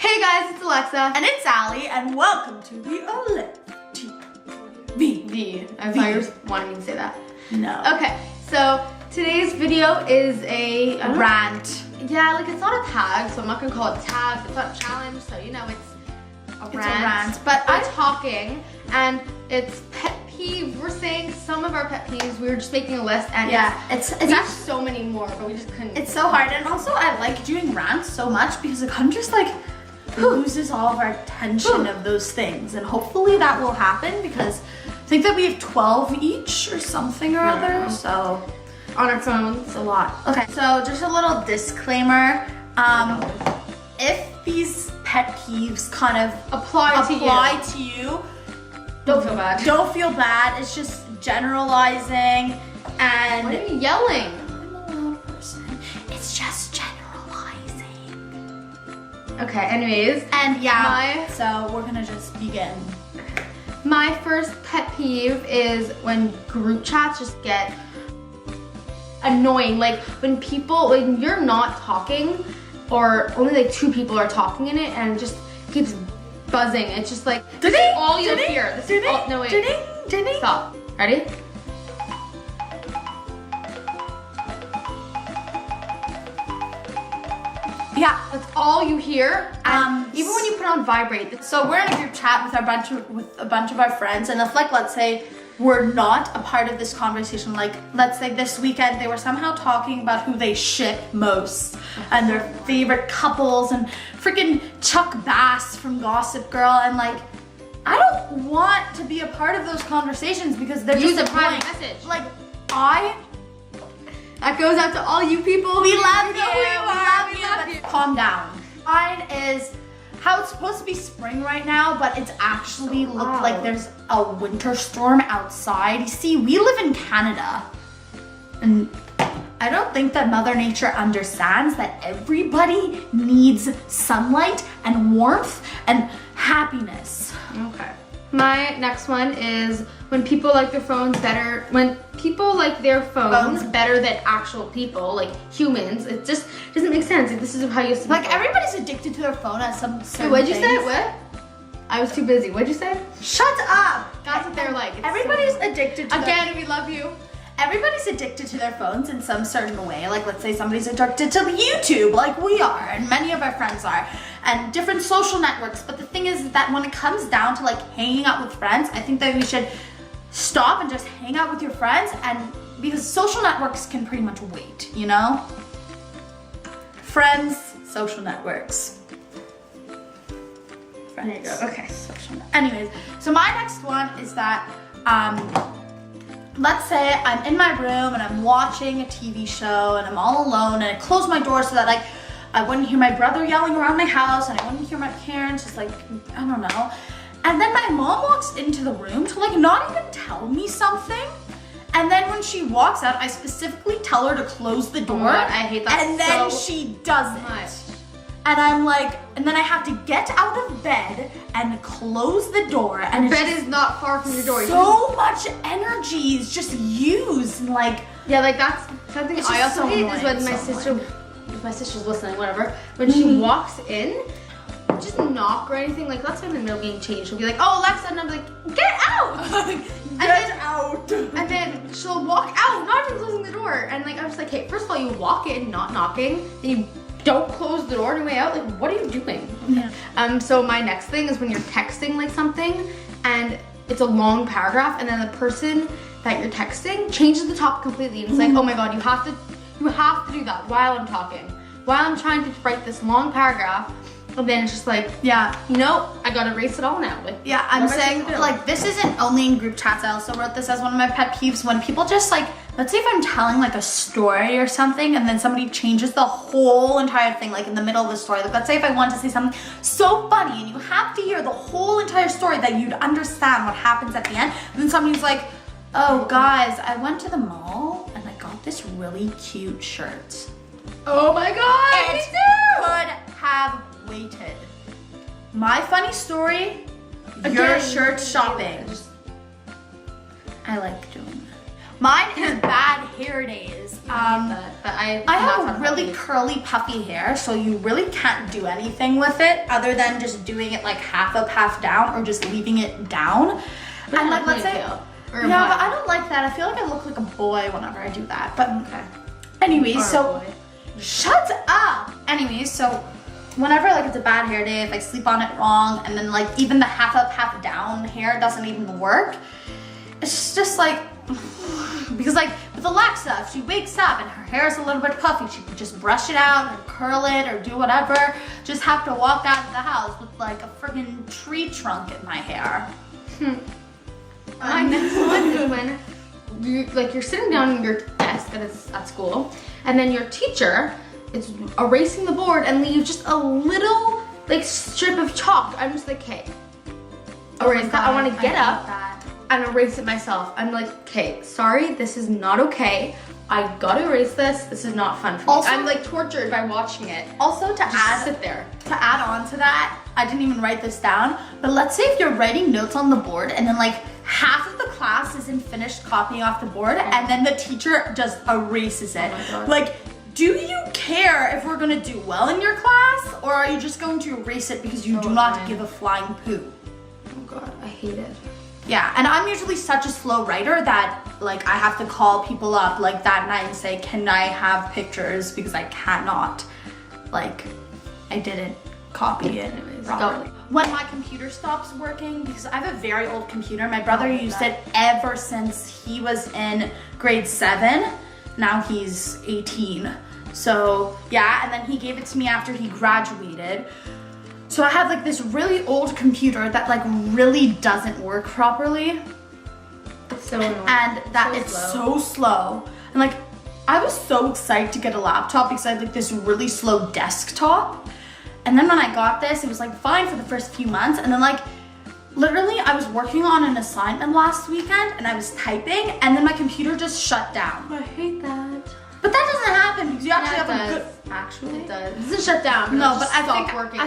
Hey guys, it's Alexa. And it's Allie, and welcome to the V. I thought you were wanting me to say that. No. Okay, so today's video is a rant. Yeah, like it's not a tag, so I'm not gonna call it tag. It's not a challenge, so you know it's a rant. But I'm talking, and it's pet peeves. We're saying some of our pet peeves. We were just making a list, and it's actually so many more, but we just couldn't. It's so hard, and also I like doing rants so much because it kind of just like loses all of our tension of those things, and hopefully that will happen because I think that we have 12 each or something or other, so on our phones. It's a lot. Okay, so just a little disclaimer. If these pet peeves kind of apply to you, don't feel bad. Don't feel bad. It's just generalizing, and why are you yelling? I'm a loud person. It's just generalizing. Okay, anyways. And yeah, so we're gonna just begin. My first pet peeve is when group chats just get annoying. Like when you're not talking, or only like two people are talking in it, and it just keeps buzzing. It's just like, this is all you'll hear. This is all, no wait. Ding. Stop. Ready? Yeah, that's all you hear. Even when you put on vibrate. So we're in a group chat with a bunch of our friends, and if like, let's say we're not a part of this conversation, like let's say this weekend they were somehow talking about who they ship most and their favorite couples and freaking Chuck Bass from Gossip Girl, and like I don't want to be a part of those conversations because they're just a private message. Like that goes out to all you people. We love you. We love you. Calm down. Mine is how it's supposed to be spring right now, but it's actually looked like there's a winter storm outside. You see, we live in Canada, and I don't think that Mother Nature understands that everybody needs sunlight and warmth and happiness. Okay. My next one is when people like their phones better, when people like their phones better than actual people, like humans. It just doesn't make sense. Like, this is how you like everybody's addicted to their phone at some certain what'd you things. say? What? I was too busy. What'd you say? Shut up! That's what they're like. Everybody's addicted to again, we love you. Everybody's addicted to their phones in some certain way. Like, let's say somebody's addicted to YouTube, like we are, and many of our friends are, and different social networks. But the thing is that when it comes down to like hanging out with friends, I think that we should stop and just hang out with your friends, and because social networks can pretty much wait, you know? Friends, social networks. There you go. Okay. Anyways, so my next one is that, let's say I'm in my room and I'm watching a TV show and I'm all alone, and I close my door so that like I wouldn't hear my brother yelling around my house, and I wouldn't hear my parents just like, I don't know. And then my mom walks into the room to like not even tell me something. And then when she walks out, I specifically tell her to close the door. Oh my God, I hate that and then she doesn't. And I'm like, and then I have to get out of bed and close the door. And bed is not far from your door. So much energy is just used, and like, yeah, like that's something I also hate is when my sister's listening, whatever. When she walks in, just knock or anything, like let's say in the middle of being changed, she'll be like, "Oh, Alexa," and I'm like, "Get out!" Get out! And then she'll walk out, not even closing the door. And like I'm just like, hey, first of all, you walk in, not knocking, then you don't close the door on your way out. Like, what are you doing? Yeah. So my next thing is when you're texting like something, and it's a long paragraph, and then the person that you're texting changes the topic completely, and it's like, oh my God, you have to do that while I'm talking, while I'm trying to write this long paragraph. And then it's just like, yeah, you know, I gotta erase it all now. Like, yeah, I'm saying, like, this isn't only in group chats. I also wrote this as one of my pet peeves when people just like, let's say if I'm telling like a story or something, and then somebody changes the whole entire thing, like in the middle of the story. Like, let's say if I want to say something so funny and you have to hear the whole entire story that you'd understand what happens at the end. And then somebody's like, oh guys, I went to the mall and I got this really cute shirt. Oh my God, it could have waited. My funny story, your shirt shopping. I like doing that. Mine is bad hair days. I have really curly, puffy hair, so you really can't do anything with it other than just doing it like half up, half down, or just leaving it down. And like, let's say, yeah, but I don't like that. I feel like I look like a boy whenever I do that. But anyways, so shut up. Anyways, so whenever like it's a bad hair day, if I sleep on it wrong, and then like even the half up, half down hair doesn't even work, it's just like, because like with Alexa, if she wakes up and her hair is a little bit puffy, she could just brush it out or curl it or do whatever. Just have to walk out of the house with like a friggin' tree trunk in my hair. My next one is when you're sitting down at your desk at school, and then your teacher is erasing the board and leaves just a little like strip of chalk. I'm just like, okay, erase that. I want to get up and erase it myself. I'm like, okay, sorry, this is not okay. I gotta erase this. This is not fun for me. I'm like tortured by watching it. Also, to add on to that, I didn't even write this down, but let's say if you're writing notes on the board and then like half of the class isn't finished copying off the board, and then the teacher just erases it. Like, do you care if we're gonna do well in your class, or are you just going to erase it because you do not give a flying poo? Oh God, I hate it. Yeah, and I'm usually such a slow writer that like I have to call people up like that night and say, can I have pictures, because I cannot, like, I didn't copy it properly. When my computer stops working, because I have a very old computer, my brother used it ever since he was in grade 7. Now he's 18. So yeah, and then he gave it to me after he graduated. So I have like this really old computer that like really doesn't work properly. It's so annoying. And that it's so slow. And like, I was so excited to get a laptop because I had like this really slow desktop. And then when I got this, it was like fine for the first few months. And then like, literally I was working on an assignment last weekend and I was typing, and then my computer just shut down. I hate that. But that doesn't happen because you actually have a good... Actually, it does. It doesn't shut down. No, but I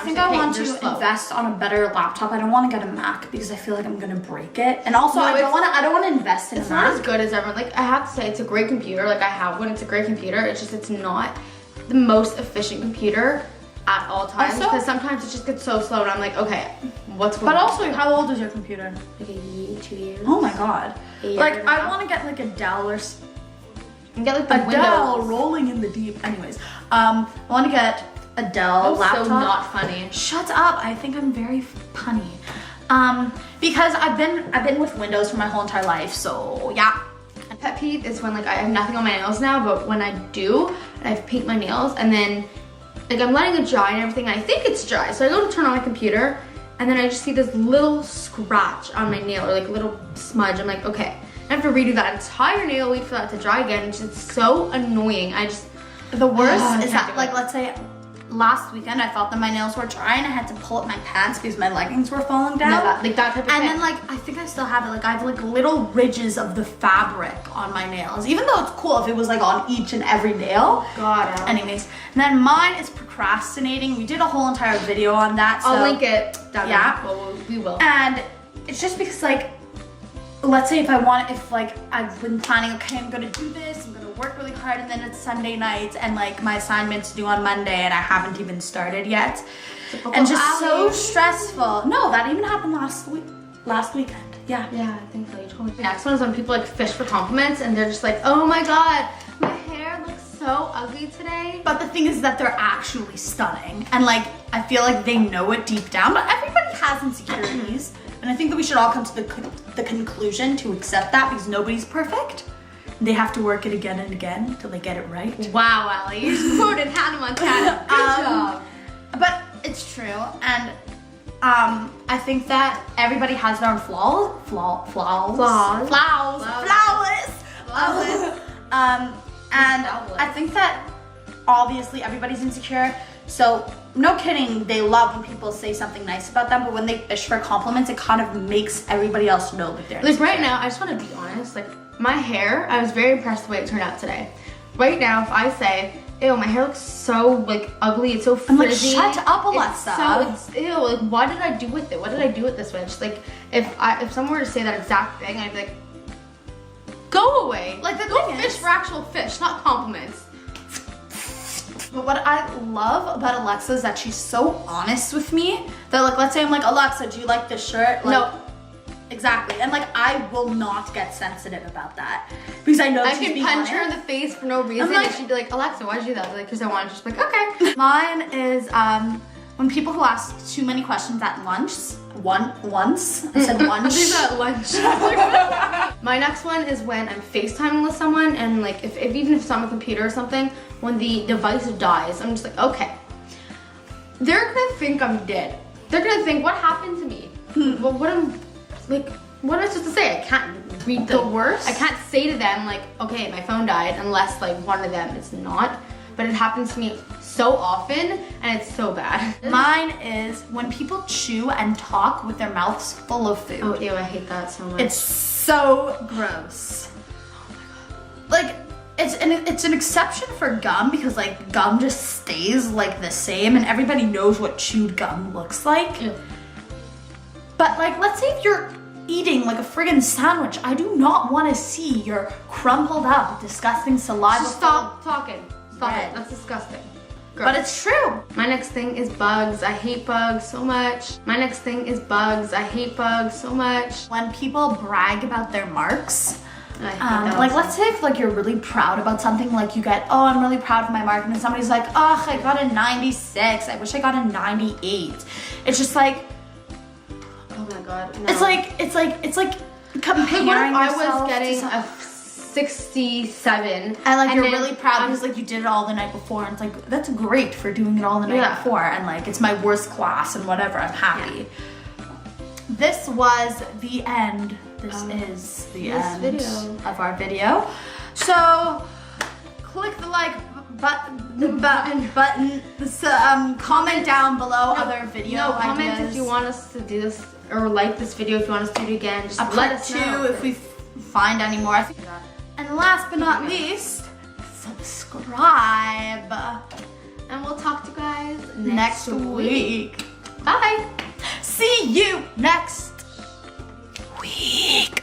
think I want to invest on a better laptop. I don't want to get a Mac because I feel like I'm gonna break it. And also, I don't want to invest in a Mac. It's not as good as everyone. Like, I have to say, it's a great computer. Like, I have one. It's a great computer. It's just, it's not the most efficient computer at all times, because sometimes it just gets so slow and I'm like, okay, what's going on? But also, how old is your computer? Like 2 years. Oh my God. Like, I want to get like a Dell or and get like the Windows. Dell rolling in the deep. Anyways, I want to get a Dell laptop. So not funny. Shut up. I think I'm very punny. Because I've been with Windows for my whole entire life. So yeah. A pet peeve is when like I have nothing on my nails now, but when I do, and I paint my nails, and then like I'm letting it dry and everything, and I think it's dry. So I go to turn on my computer, and then I just see this little scratch on my nail, or like a little smudge. I'm like, okay. I have to redo that entire nail, wait for that to dry again. It's just so annoying. The worst is that, like, let's say last weekend I felt that my nails were dry and I had to pull up my pants because my leggings were falling down. No, that type of thing. And then like, I think I still have it. Like, I have like little ridges of the fabric on my nails, even though it's cool if it was like on each and every nail. God. Anyways, and then mine is procrastinating. We did a whole entire video on that. So, I'll link it down there. Yeah. Well, we will. And it's just because like, let's say if I've been planning, okay, I'm gonna do this, I'm gonna work really hard, and then it's Sunday night and like my assignment's due on Monday and I haven't even started yet. And just so stressful. No, that even happened last weekend. Yeah. Yeah, I think so. You told me. The next one is when people like fish for compliments and they're just like, oh my God, my hair looks so ugly today. But the thing is that they're actually stunning. And like, I feel like they know it deep down, but everybody has insecurities. And I think that we should all come to the conclusion to accept that, because nobody's perfect. They have to work it again and again until they get it right. Wow, Allie, you just quoted Hannah Montana. Good job. But it's true, and I think that everybody has their own flaws. And I think that obviously everybody's insecure. So no kidding, they love when people say something nice about them, but when they fish for compliments, it kind of makes everybody else know that they're insecure. Like right now, I just want to be honest, like my hair, I was very impressed the way it turned out today. Right now, if I say, ew, my hair looks so like ugly, it's so frizzy. I'm like, shut up, Alexa. It's ew, like what did I do with it? What did I do with this one? Just like, if someone were to say that exact thing, I'd be like, Go away. Like, the go thing fish is- for actual fish, not compliments. But what I love about Alexa is that she's so honest with me that, like, let's say I'm like, Alexa, do you like this shirt? Like, No. Exactly. And like, I will not get sensitive about that because I know I she's can being punch her in honest. the face for no reason, like- and she'd be like, Alexa, why'd you do that? I'd be like, because I wanted to. Just be like, okay. Mine is when people who ask too many questions at lunch. Once I said lunch. These at lunch. My next one is when I'm FaceTiming with someone, and like if even if it's on my computer or something, when the device dies, I'm just like, okay. They're gonna think I'm dead. They're gonna think, what happened to me? Well, what am I supposed to say? I can't read The worst? I can't say to them like, okay, my phone died, unless like one of them is not. But it happens to me so often, and it's so bad. Mine is when people chew and talk with their mouths full of food. Oh, ew, I hate that so much. It's so gross. Like, it's an exception for gum because like gum just stays like the same and everybody knows what chewed gum looks like. Ew. But like, let's say if you're eating like a friggin' sandwich, I do not want to see your crumpled up, disgusting saliva. Just stop talking. Stop Red. it. That's disgusting. But it's true. My next thing is bugs. I hate bugs so much. My next thing is bugs. I hate bugs so much. When people brag about their marks, I hate that like also. let's say if like you're really proud about something, like you get, oh, I'm really proud of my mark, and then somebody's like, oh, I got a 96. I wish I got a 98. It's just like, Oh my god. No. it's like comparing What if I yourself was getting to some- a 67 and like you're then really proud I'm- because like you did it all the night before, and it's like that's great for doing it all the night Yeah. before, and like it's my worst class and whatever, I'm happy. This was the end. This is the this end video. of our video. So click the like button. So, comment down below other video No, comment ideas. if you want us to do this, or like this video if you want us to do it again. Just a let part us 2 know. if we find any more. And last but not least, subscribe. And we'll talk to you guys Next week. Bye. See you next week.